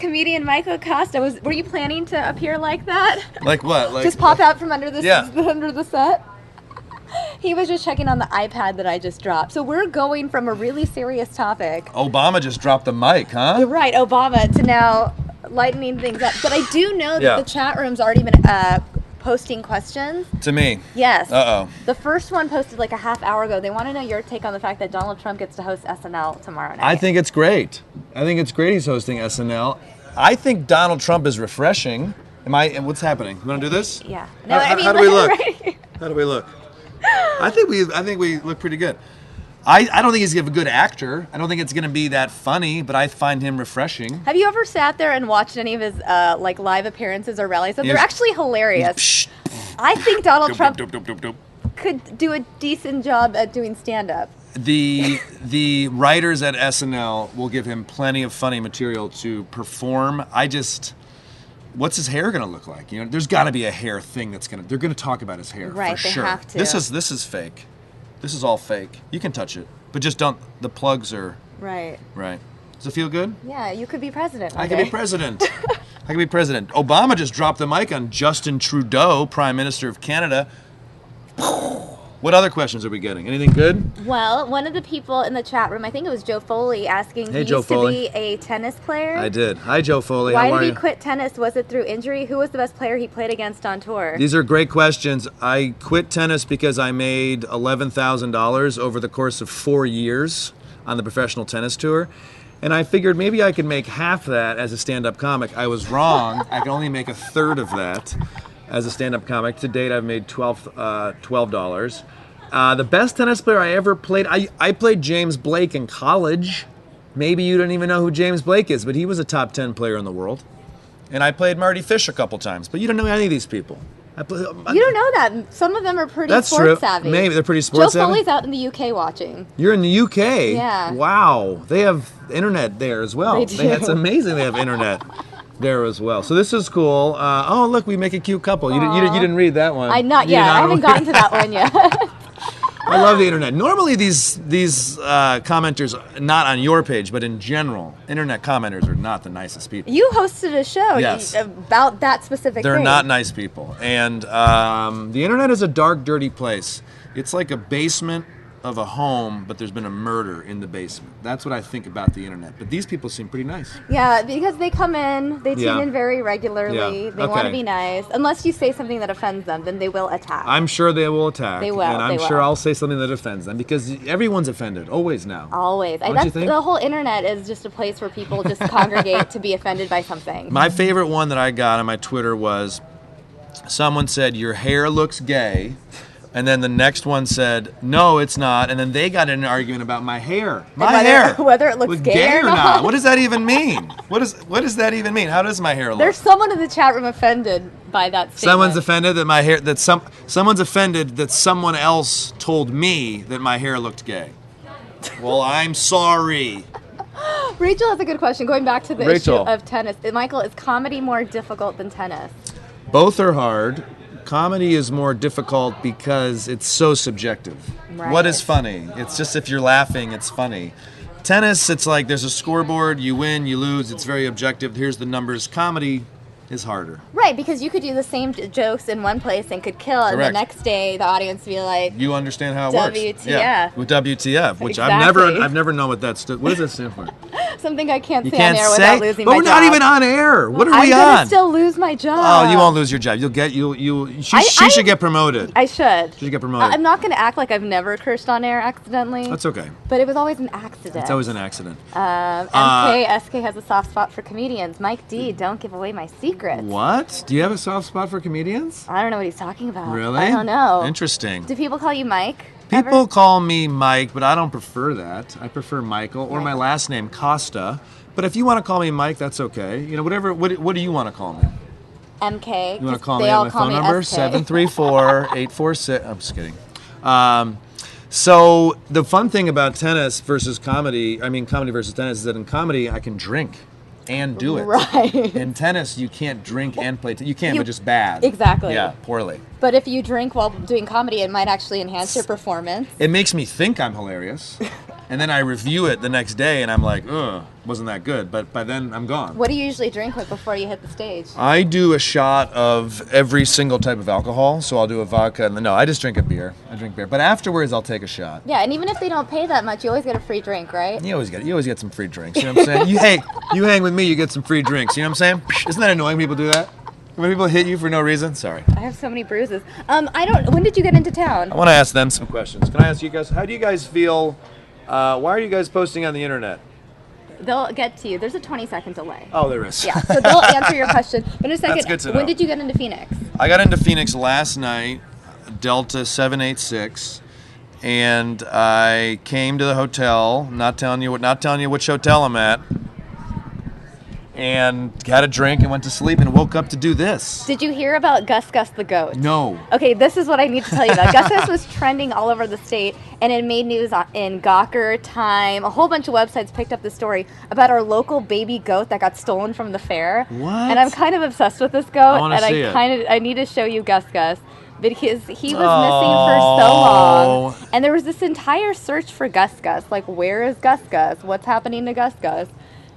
comedian Michael Kosta. Were you planning to appear like that? Like what? Like just pop out from under the Yeah. under the set? He was just checking on the iPad that I just dropped. So we're going from a really serious topic. Obama just dropped the mic, huh? You're right, Obama, to now lightening things up. But I do know that Yeah. the chat room's already been posting questions. To me. Yes. Uh-oh. The first one posted like a half hour ago. They want to know your take on the fact that Donald Trump gets to host SNL tomorrow night. I think it's great. I think it's great he's hosting SNL. I think Donald Trump is refreshing. What's happening? You want to do this? Yeah. No, how do we look? Right? How do we look? I think we look pretty good. I don't think he's a good actor. I don't think it's going to be that funny, but I find him refreshing. Have you ever sat there and watched any of his like live appearances or rallies? They're actually hilarious. I think Donald Trump could do a decent job at doing stand-up. The writers at SNL will give him plenty of funny material to perform. What's his hair going to look like? You know, there's got to be a hair thing they're going to talk about his hair. Right, for they sure. have to. This is fake. This is all fake. You can touch it, but just don't. The plugs are right. Right. Does it feel good? Yeah, you could be president. I could be president. I could be president. Obama just dropped the mic on Justin Trudeau, Prime Minister of Canada. What other questions are we getting? Anything good? Well, one of the people in the chat room, I think it was Joe Foley, asking, Hey, he Joe used Foley. to be a tennis player. I did. Hi, Joe Foley. Why How are did he you? quit tennis? Was it through injury? Who was the best player he played against on tour? These are great questions. I quit tennis because I made $11,000 over the course of 4 years on the professional tennis tour. And I figured maybe I could make half that as a stand-up comic. I was wrong. I could only make a third of that as a stand-up comic. To date, I've made $12. The best tennis player I ever played, I played James Blake in college. Maybe you don't even know who James Blake is, but he was a top 10 player in the world. And I played Marty Fish a couple times, but you don't know any of these people. You don't know that. Some of them are pretty That's sports true. savvy. Maybe they're pretty sports savvy. Joe Foley's out in the UK watching. You're in the UK? Yeah. Wow. They have internet there as well. They do. It's amazing they have internet there as well. So this is cool. Oh, look, we make a cute couple. You didn't read that one. I haven't gotten to that one yet. I love the internet. Normally these commenters, not on your page, but in general, internet commenters are not the nicest people. You hosted a show Yes. about that specific They're thing. not nice people. And the internet is a dark, dirty place. It's like a basement of a home, but there's been a murder in the basement. That's what I think about the internet. But these people seem pretty nice. Yeah, because they come in, they tune Yeah. in very regularly. Yeah. They want to Okay. be nice. Unless you say something that offends them, then they will attack. I'm sure they will attack. They will, And I'm they sure will. I'll say something that offends them because everyone's offended, always now. Always. Don't you think? The whole internet is just a place where people just congregate to be offended by something. My favorite one that I got on my Twitter was someone said, "Your hair looks gay." And then the next one said, "No, it's not." And then they got in an argument about my hair. Whether it looks was gay or or not. not. What does that even mean? What does that even mean? How does my hair look? There's someone in the chat room offended by that statement. Someone's offended that my hair someone's offended that someone else told me that my hair looked gay. Well, I'm sorry. Rachel has a good question. Going back to the Rachel. issue of tennis. Michael, is comedy more difficult than tennis? Both are hard. Comedy is more difficult because it's so subjective. Right. What is funny? It's just if you're laughing, it's funny. Tennis, it's like there's a scoreboard, you win, you lose, it's very objective. Here's the numbers. Comedy is harder. Right, because you could do the same jokes in one place and could kill, and the Correct. next day the audience would be like, You understand how it works. WTF. Yeah. With WTF, which Exactly. I've never known what that stood. What does that stand for? something I can't You say can't on air say. without losing But my we're job. not even on air. What are I'm we gonna on? still lose my job. Oh, you won't lose your job. She should get promoted. I should. She should get promoted. I'm not going to act like I've never cursed on air accidentally. That's okay. But it was always an accident. It's always an accident. SK has a soft spot for comedians. Mike D, don't give away my secrets. What? Do you have a soft spot for comedians? I don't know what he's talking about. Really? I don't know. Interesting. Do people call you Mike? People ever? call me Mike, but I don't prefer that. I prefer Michael or my last name, Kosta. But if you want to call me Mike, that's okay. You know, whatever. What do you want to call me? MK. You want to call They me all at my call phone me number? SK. 734-846. I'm just kidding. So the fun thing about tennis versus comedy, comedy versus tennis, is that in comedy I can drink and do it. Right. In tennis, you can't drink and play. You can, but just bad. Exactly. Yeah, poorly. But if you drink while doing comedy, it might actually enhance your performance. It makes me think I'm hilarious. And then I review it the next day, and I'm like, ugh, wasn't that good. But by then, I'm gone. What do you usually drink with before you hit the stage? I do a shot of every single type of alcohol. So I'll do a vodka. No, I just drink a beer. I drink beer. But afterwards, I'll take a shot. Yeah, and even if they don't pay that much, you always get a free drink, right? You always get some free drinks. You know what I'm saying? You hang with me, you get some free drinks. You know what I'm saying? Isn't that annoying when people do that? When people hit you for no reason? Sorry. I have so many bruises. When did you get into town? I want to ask them some questions. Can I ask you guys, how do you guys feel, why are you guys posting on the internet? They'll get to you. There's a 20-second delay. Oh, there is. Yeah, so they'll answer your question. But in a second, That's good to know. When did you get into Phoenix? I got into Phoenix last night, Delta 786, and I came to the hotel, not telling you which hotel I'm at, and had a drink and went to sleep and woke up to do this. Did you hear about GusGus the goat? No. Okay, this is what I need to tell you about. GusGus was trending all over the state, and it made news in Gawker, Time, a whole bunch of websites picked up the story about our local baby goat that got stolen from the fair. What? And I'm kind of obsessed with this goat, I need to show you GusGus. Because he was missing for so long, and there was this entire search for GusGus. Like, where is GusGus? What's happening to GusGus?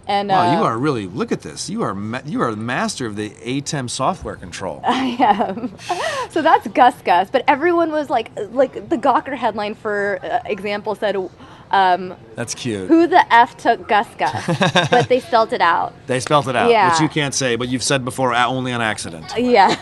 And wow, you are really, look at this. You are the master of the ATEM software control. I am. So that's GusGus. But everyone was like the Gawker headline, for example, said, that's cute. Who the F took GusGus? But they spelled it out. They spelled it out, yeah. Which you can't say, but you've said before only on accident. Yes.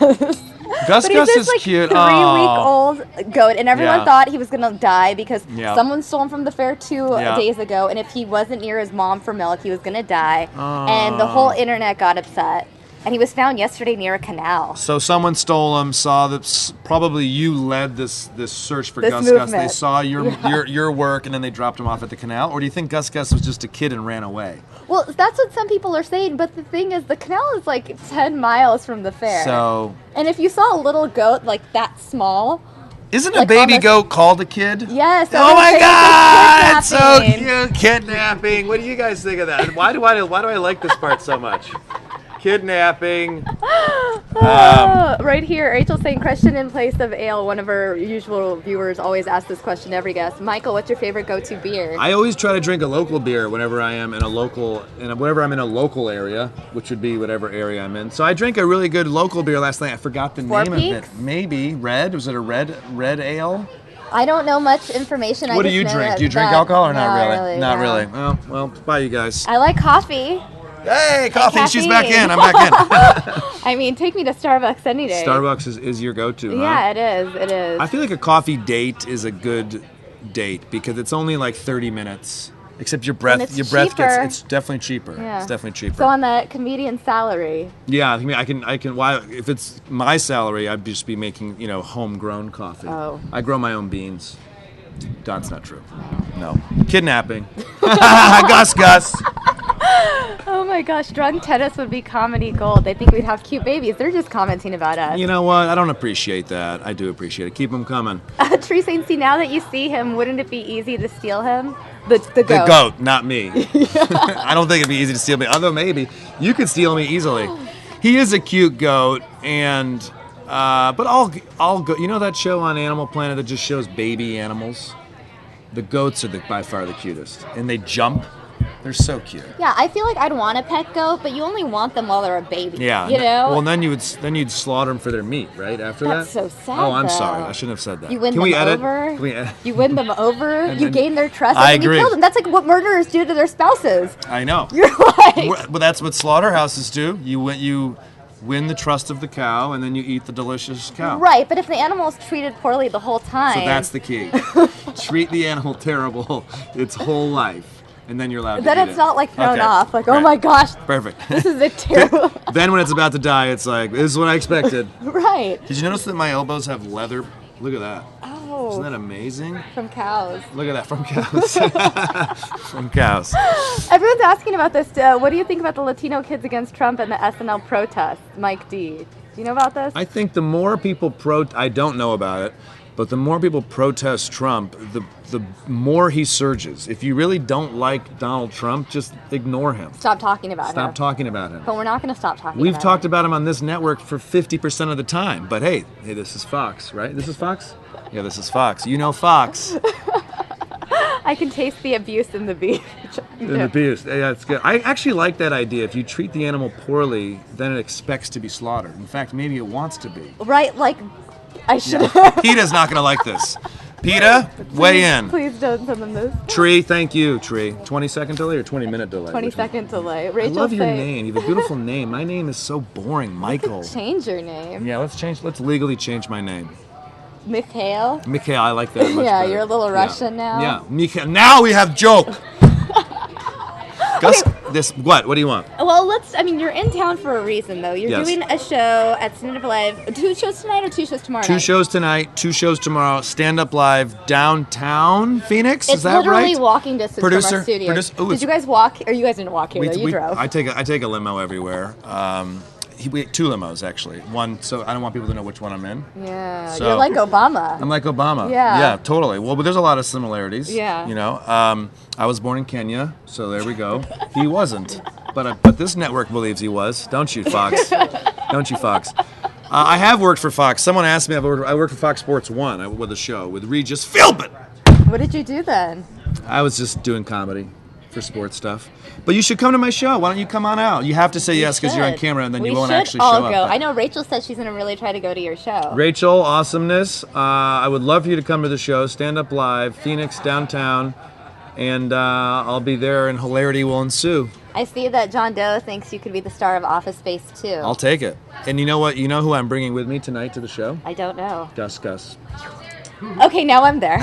GusGus is like cute. 3-week-old goat, and everyone thought he was gonna die because someone stole him from the fair 2 days ago, and if he wasn't near his mom for milk, he was gonna die. And the whole internet got upset. And he was found yesterday near a canal. So someone stole him. Saw that probably you led this search for this GusGus. movement. They saw your work, and then they dropped him off at the canal. Or do you think GusGus was just a kid and ran away? Well, that's what some people are saying. But the thing is, the canal is like 10 miles from the fair. So. And if you saw a little goat like that small. Isn't a baby goat called a kid? Yes. Oh my God! It's so cute. Kidnapping. What do you guys think of that? Why do I like this part so much? Kidnapping. Right here, Rachel's saying question in place of ale. One of our usual viewers always asks this question to every guest. Michael, what's your favorite go-to beer? I always try to drink a local beer whenever I am in a local, whenever I'm in a local area, which would be whatever area I'm in. So I drank a really good local beer last night. I forgot the name of it. Maybe red. Was it a red ale? I don't know much information. What do you drink? Do you drink alcohol or not really? Not really. Well, bye you guys. I like coffee. Hey, coffee! She's back in. I'm back in. I mean, take me to Starbucks any day. Starbucks is your go-to, huh? Yeah, it is. It is. I feel like a coffee date is a good date because it's only like 30 minutes. Except your breath gets. It's definitely cheaper. Yeah. It's definitely cheaper. So on the comedian salary. Yeah, I mean, I can. Why? If it's my salary, I'd just be making homegrown coffee. Oh. I grow my own beans. That's not true. No. Kidnapping. GusGus. Oh my gosh, drunk tennis would be comedy gold. They think we'd have cute babies. They're just commenting about us. You know what? I don't appreciate that. I do appreciate it. Keep them coming. Tree Saint, see, now that you see him, wouldn't it be easy to steal him? The goat. The goat, not me. I don't think it'd be easy to steal me. Although maybe you could steal me easily. He is a cute goat, and but I'll go. You know that show on Animal Planet that just shows baby animals? The goats are by far the cutest, and they jump. They're so cute. Yeah, I feel like I'd want a pet goat, but you only want them while they're a baby. Yeah. You know? Well, then you'd slaughter them for their meat, right? After That's that? so sad. Oh, I'm sorry. I shouldn't have said that. You win Can them we edit? over. Can we edit? You win them over. You gain their trust. I and agree. You kill them. That's like what murderers do to their spouses. I know. You're like. Well, that's what slaughterhouses do. You win the trust of the cow, and then you eat the delicious cow. Right, but if the animal is treated poorly the whole time. So that's the key. Treat the animal terrible its whole life. And then you're allowed to eat it. Then it's not like thrown off. Like, oh my gosh. Perfect. This is a terrible. Then when it's about to die, it's like, this is what I expected. Right. Did you notice that my elbows have leather? Look at that. Oh. Isn't that amazing? From cows. Look at that, from cows. From cows. Everyone's asking about this. What do you think about the Latino kids against Trump and the SNL protests? Mike D. Do you know about this? I think the more people I don't know about it, but the more people protest Trump, the more he surges. If you really don't like Donald Trump, just ignore him. Stop talking about him. Stop talking about him. But we're not going to stop talking We've talked about him on this network for 50% of the time. But hey, this is Fox, right? This is Fox? Yeah, this is Fox. You know Fox. I can taste the abuse in the beef. The abuse. Yeah, it's good. I actually like that idea. If you treat the animal poorly, then it expects to be slaughtered. In fact, maybe it wants to be. Right, like I should have. Yeah. PETA's not going to like this. PETA, weigh in. Please don't send them this. Tree, thank you, Tree. 20-second delay or 20-minute delay? 20-second delay. Rachel, I love your name. You have a beautiful name. My name is so boring, Michael. Change your name. Yeah, let's legally change my name. Mikhail? Mikhail, I like that much Yeah, better. you're a little Russian now. Yeah, Mikhail. Now we have joke. Gus, what? What do you want? Well, you're in town for a reason, though. You're Yes. doing a show at StandUpLive. 2 shows tonight or 2 shows tomorrow night? 2 shows tonight, 2 shows tomorrow. Stand Up Live downtown Phoenix. It's Is that right? literally walking distance from our studio. Did you guys walk? Or you guys didn't walk here, though. You drove. I take a limo everywhere. We 2 limos, actually. One, so I don't want people to know which one I'm in. Yeah, So, you're like Obama. I'm like Obama. Yeah. Yeah, totally. Well, but there's a lot of similarities. Yeah. You know, I was born in Kenya, so there we go. He wasn't, but this network believes he was. Don't you, Fox? Don't you, Fox? I have worked for Fox. Someone asked me. I worked for Fox Sports 1 with a show with Regis Philbin. What did you do then? I was just doing comedy for sports stuff. But you should come to my show. Why don't you come on out? You have to say yes because you're on camera, and then you won't actually show up. Go. I know Rachel said she's going to really try to go to your show. Rachel, awesomeness. I would love for you to come to the show. Stand Up Live, Phoenix, downtown. And I'll be there, and hilarity will ensue. I see that John Doe thinks you could be the star of Office Space 2. I'll take it. And you know what? You know who I'm bringing with me tonight to the show? I don't know. GusGus. Okay, now I'm there.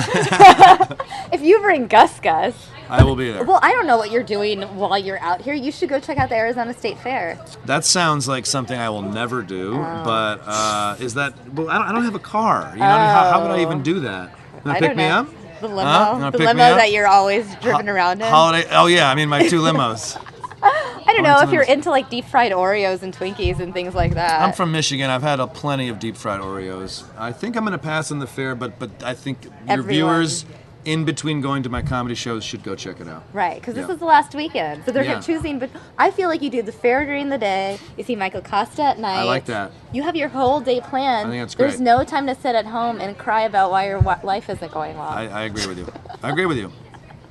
If you bring GusGus, I will be there. Well, I don't know what you're doing while you're out here. You should go check out the Arizona State Fair. That sounds like something I will never do. But is that? Well, I don't have a car. You know, how would I even do that? You wanna pick me up? The limo, the limo that you're always driven around in. Holiday. Oh yeah, I mean my 2 limos. I don't know if you're into like deep fried Oreos and Twinkies and things like that. I'm from Michigan. I've had plenty of deep fried Oreos. I think I'm going to pass on the fair, but I think your viewers, in between going to my comedy shows, should go check it out. Right, because this is the last weekend, so they're choosing. But I feel like you do the fair during the day. You see Michael Kosta at night. I like that. You have your whole day planned. I think that's great. There's no time to sit at home and cry about why your life isn't going well. I agree with you. I agree with you.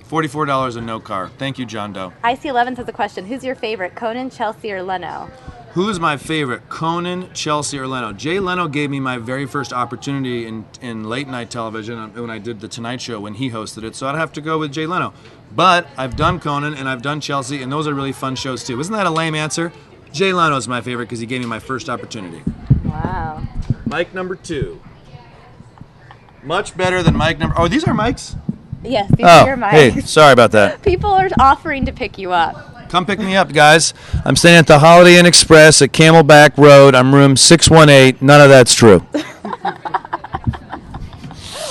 $44 and no car. Thank you, John Doe. IC11 says a question. Who's your favorite, Conan, Chelsea, or Leno? Who's my favorite, Conan, Chelsea, or Leno? Jay Leno gave me my very first opportunity in late night television when I did The Tonight Show when he hosted it, so I'd have to go with Jay Leno. But I've done Conan and I've done Chelsea, and those are really fun shows too. Isn't that a lame answer? Jay Leno is my favorite because he gave me my first opportunity. Wow. Mic number 2. Much better than mic number... Oh, these are mics? Yes, these are your mics. Hey, sorry about that. People are offering to pick you up. Come pick me up, guys. I'm staying at the Holiday Inn Express at Camelback Road. I'm room 618. None of that's true.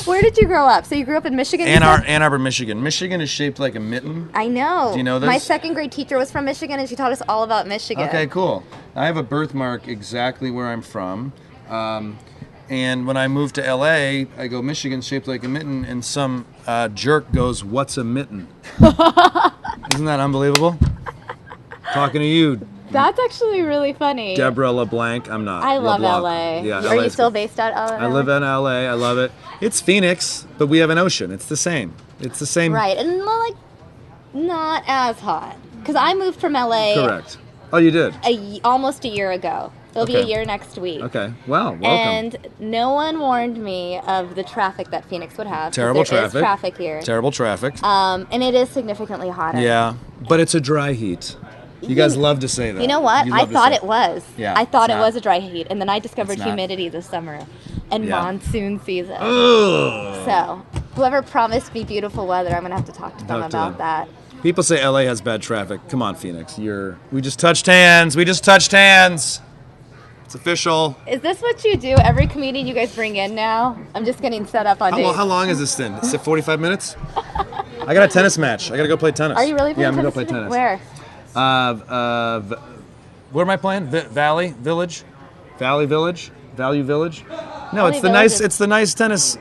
Where did you grow up? So you grew up in Michigan? Ann Arbor, Michigan. Michigan is shaped like a mitten. I know. Do you know this? My 2nd grade teacher was from Michigan, and she taught us all about Michigan. Okay, cool. I have a birthmark exactly where I'm from. And when I moved to LA, I go, Michigan's shaped like a mitten, and some jerk goes, "What's a mitten?" Isn't that unbelievable? Talking to you. That's actually really funny. Deborah LeBlanc. I'm not. I love LeBlanc. LA. Yeah, Are you still based out of LA? I live in LA. I love it. It's Phoenix, but we have an ocean. It's the same. It's the same. Right, and like not as hot. Because I moved from LA. Correct. Oh, you did? Almost a year ago. It'll be a year next week. Okay. Well, welcome. And no one warned me of the traffic that Phoenix would have. Terrible traffic. There is traffic here. Terrible traffic. And it is significantly hotter. Yeah, but it's a dry heat. You guys love to say that. You know what? I thought it was. Yeah, I thought it was a dry heat. And then I discovered humidity this summer and monsoon season. Ugh. So, whoever promised me beautiful weather, I'm going to have to talk to them about that. People say LA has bad traffic. Come on, Phoenix. We just touched hands. We just touched hands. It's official. Is this what you do? Every comedian you guys bring in now? I'm just getting set up on dates. How long is this thing? Is it 45 minutes? I got a tennis match. I got to go play tennis. Are you really playing tennis? Yeah, I'm going to go play tennis. Where? Where am I playing? Valley Village? Valley Village? Value Village? No, Valley Village it's the nice tennis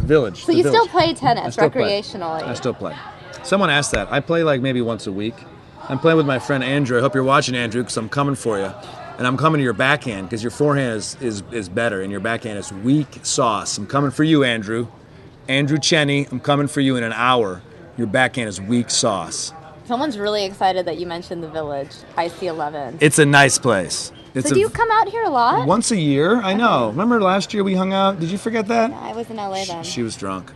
village. So you still play tennis recreationally? I still play. Someone asked that. I play like maybe once a week. I'm playing with my friend Andrew. I hope you're watching, Andrew, because I'm coming for you. And I'm coming to your backhand because your forehand is better and your backhand is weak sauce. I'm coming for you, Andrew. Andrew Cheney, I'm coming for you in an hour. Your backhand is weak sauce. Someone's really excited that you mentioned the Village, IC11. It's a nice place. So do you come out here a lot? Once a year, I know. Remember last year we hung out? Did you forget that? Yeah, I was in LA then. She was drunk.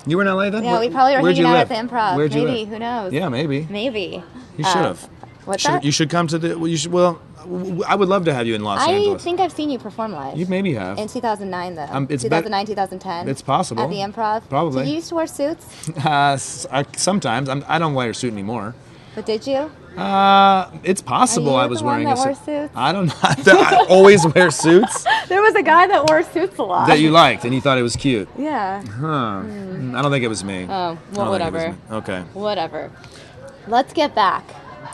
You were in LA then? Yeah, we probably were hanging out at the Improv. Where'd you maybe, live? Who knows? Yeah, maybe. Maybe. You should have. What's that? You should come to the. Well, I would love to have you in Los Angeles. I think I've seen you perform live. You maybe have. In 2009, though. 2009, 2010. It's possible. At the Improv. Probably. Did you used to wear suits? Sometimes. I don't wear a suit anymore. But did you? It's possible I was wearing a suit. Suits? I don't know. I always wear suits. There was a guy that wore suits a lot. That you liked and you thought it was cute. Yeah. Huh. I don't think it was me. Oh, well, whatever. Okay. Whatever. Let's get back.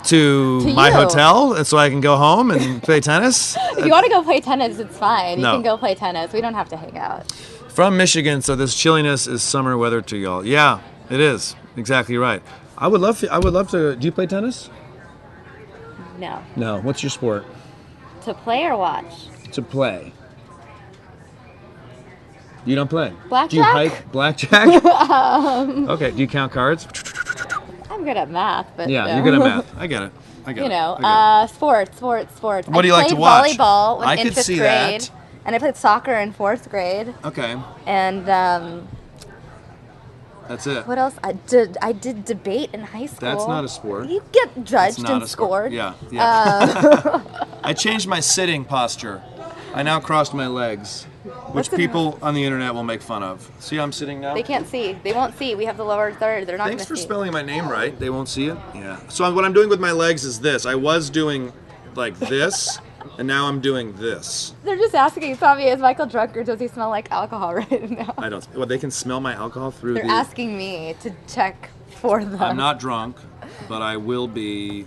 To my hotel so I can go home and play tennis? If you want to go play tennis, it's fine. No. You can go play tennis. We don't have to hang out. From Michigan, so this chilliness is summer weather to y'all. Yeah, it is. Exactly right. I would love to. Do you play tennis? No. No. What's your sport? To play or watch? To play. You don't play? Blackjack? Do you hike blackjack? Okay. Do you count cards? I'm good at math, but yeah, you're good at math. I get it. Sports. What do you like to watch? I played volleyball I in could 5th see grade, that. and I played soccer in 4th grade. Okay. And that's it. what else? I did debate in high school. That's not a sport. You get judged and scored. Yeah. I changed my sitting posture. I now crossed my legs, which people on the internet will make fun of. See how I'm sitting now? They can't see. They won't see. We have the lower third. They're not going to see. Thanks for spelling my name right. They won't see it? Yeah. So what I'm doing with my legs is this. I was doing like this, and now I'm doing this. They're just asking, Samia, is Michael drunk or does he smell like alcohol right now? I don't. Well, they can smell my alcohol through They're asking me to check for them. I'm not drunk, but I will be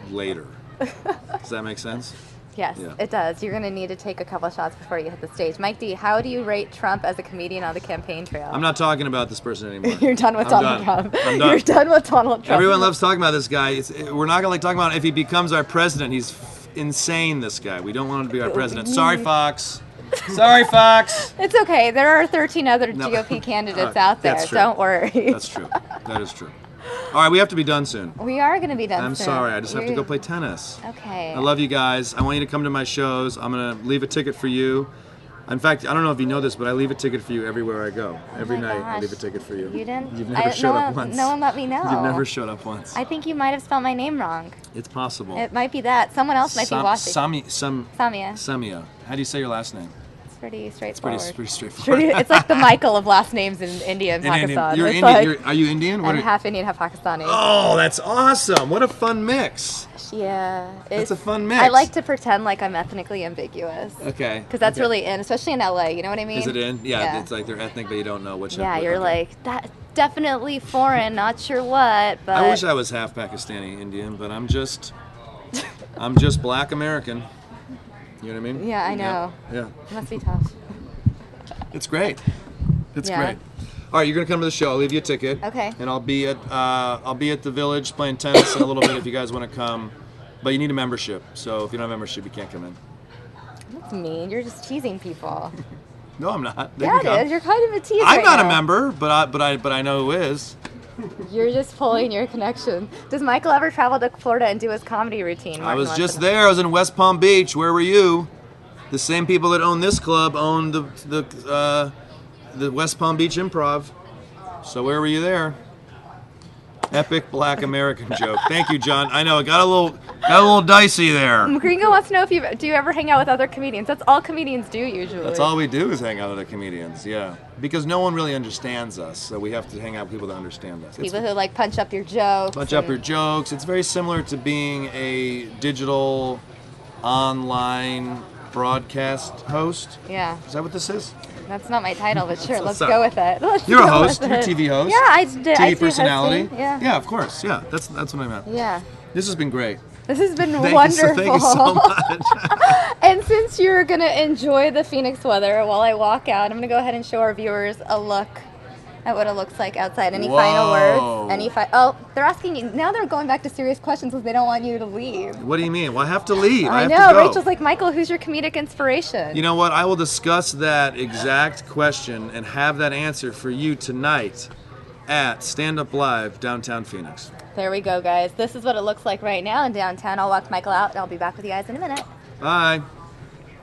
later. Does that make sense? Yes, It does. You're going to need to take a couple shots before you hit the stage. Mike D, how do you rate Trump as a comedian on the campaign trail? I'm not talking about this person anymore. You're done with Donald Trump. I'm done. You're done with Donald Trump. Everyone loves talking about this guy. We're not going to talk about if he becomes our president. He's insane, this guy. We don't want him to be our president. Sorry, Fox. Sorry, Fox. It's okay. There are 13 other GOP candidates out there. Don't worry. That's true. That is true. All right, we have to be done soon. We are going to be done I'm soon. sorry. I just have to go play tennis. Okay. I love you guys. I want you to come to my shows. I'm going to leave a ticket for you. In fact, I don't know if you know this, but I leave a ticket for you everywhere I go. Every night I leave a ticket for you. You didn't? You've never showed up once. No one let me know. You've never showed up once. I think you might have spelled my name wrong. It's possible. It might be that. Someone else might be watching. Samia. How do you say your last name? It's pretty straightforward. It's pretty straightforward. It's like the Michael of last names in India and Pakistan. You're Indian. Are you Indian? I'm half Indian, half Pakistani. Oh, that's awesome. What a fun mix. Yeah. It's a fun mix. I like to pretend like I'm ethnically ambiguous. Okay. Because that's really in, especially in LA, you know what I mean? Is it in? Yeah, it's like they're ethnic, but you don't know which. Yeah, you're like, that definitely foreign, not sure what, but. I wish I was half Pakistani Indian, but I'm just black American. You know what I mean? Yeah, I know. Yeah. It must be tough. It's great. It's great. All right, you're gonna come to the show. I'll leave you a ticket. Okay. And I'll be at the Village playing tennis in a little bit if you guys want to come. But you need a membership. So if you don't have a membership, you can't come in. That's mean. You're just teasing people. No, I'm not. Yeah, it is. You're kind of a teaser. I'm not a member, but I know who is. You're just pulling your connection. Does Michael ever travel to Florida and do his comedy routine? I was just there. I was in West Palm Beach. Where were you? The same people that own this club own the West Palm Beach Improv. So where were you there? Epic black American joke. Thank you, John. I know it got a little dicey there. Gringo wants to know do you ever hang out with other comedians? That's all comedians do usually. That's all we do is hang out with other comedians. Yeah, because no one really understands us, so we have to hang out with people that understand us. People who like punch up your jokes. Punch up your jokes. It's very similar to being a online broadcast host. Yeah. Is that what this is? That's not my title, but sure, let's go with it. You're a host. You're a TV host. Yeah, I did. TV personality. Yeah. Yeah, of course. Yeah, that's what I meant. Yeah. This has been great. This has been wonderful. Thank you so much. And since you're going to enjoy the Phoenix weather while I walk out, I'm going to go ahead and show our viewers a look at what it looks like outside. Any final words? Oh, they're asking you. Now they're going back to serious questions because they don't want you to leave. What do you mean? Well, I have to leave. I know. have to go. Rachel's like, Michael, who's your comedic inspiration? You know what? I will discuss that exact question and have that answer for you tonight at Stand Up Live, downtown Phoenix. There we go, guys. This is what it looks like right now in downtown. I'll walk Michael out, and I'll be back with you guys in a minute. Bye.